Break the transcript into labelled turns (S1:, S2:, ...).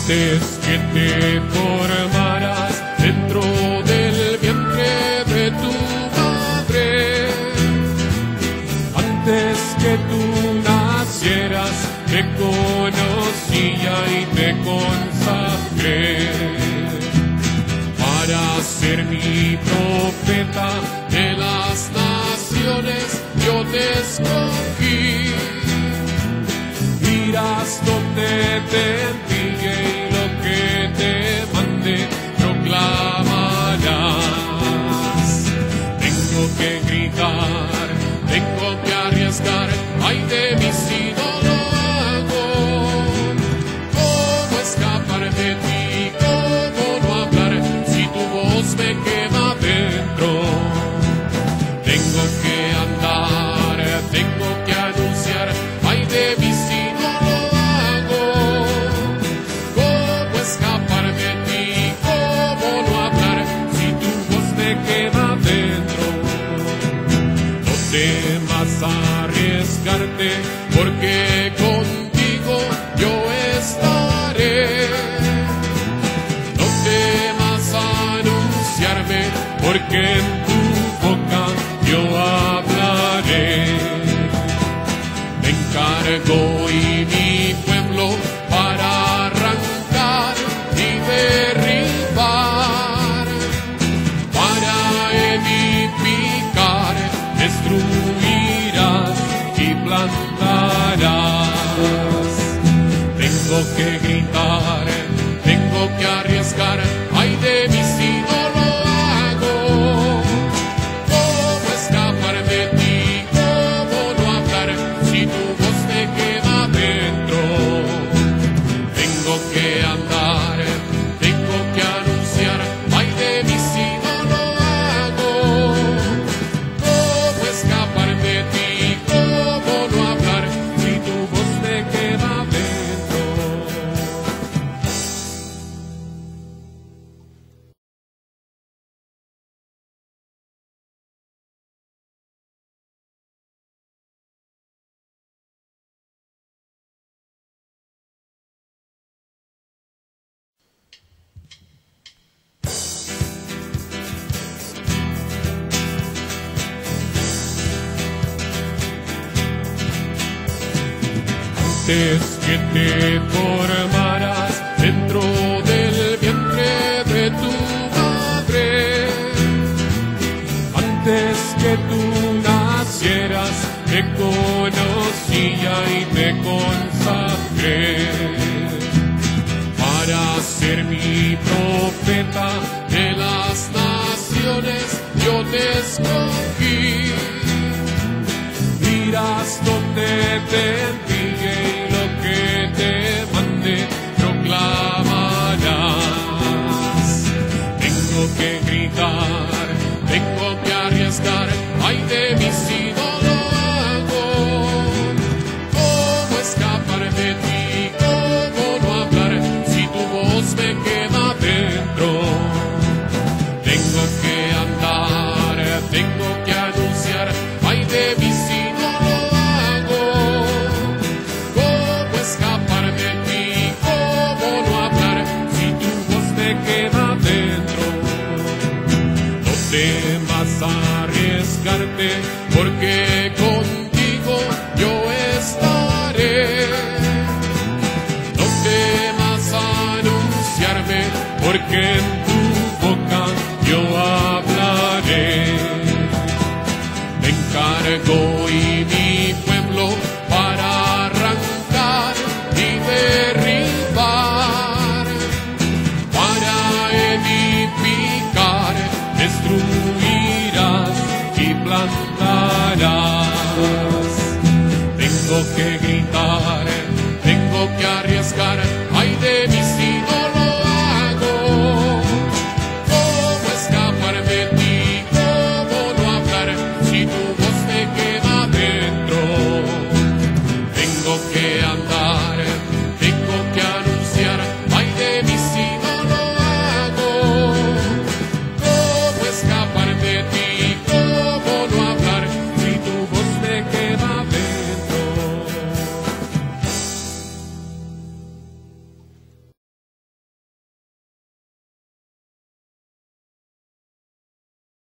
S1: Antes que te formaras dentro del vientre de tu madre, antes que tú nacieras, te conocía y te consagré para ser mi profeta de las naciones. Yo te escogí, irás donde te envíe y lo que te mande proclamarás. Tengo que gritar, tengo que arriesgar, ay de mí si no lo hago. ¿Cómo escapar de ti? ¿Cómo no hablar si tu voz me quema dentro? Tengo que andar, tengo que anunciar, ay de mí si no lo hago. ¿Cómo escapar de ti? ¿Cómo no hablar si tu voz me quema dentro? No temas arriesgarte, porque contigo yo estaré. No temas anunciarme, porque en tu boca yo hablaré. Me encargo y mi pueblo para arrancar y derribar, para edificar, destruirás y plantarás. Tengo que gritar, tengo que arriesgar, ay de mí si no lo hago. ¿Cómo escapar de ti? ¿Cómo no hablar si tu voz me quema dentro? Tengo que andar, tengo que anunciar, ay de mí si no lo hago. ¿Cómo escapar de ti? ¿Cómo no hablar si tu voz me quema dentro? Antes que te formaras dentro del vientre de tu madre, antes que tú nacieras, te conocía y te consagré para ser mi profeta de las naciones. Yo te escogí, irás donde te envíe y lo que te mande proclamarás. Tengo que gritar, tengo que arriesgar, ay de mí si no lo hago. ¿Cómo escapar de ti? ¿Cómo no hablar si tu voz me quema dentro? Tengo que andar, tengo que anunciar, ay de mí si no lo hago. ¿Cómo escapar de ti? ¿Cómo no hablar si tu voz me quema dentro? No temas arriesgarte, porque contigo yo estaré. No temas anunciarme, porque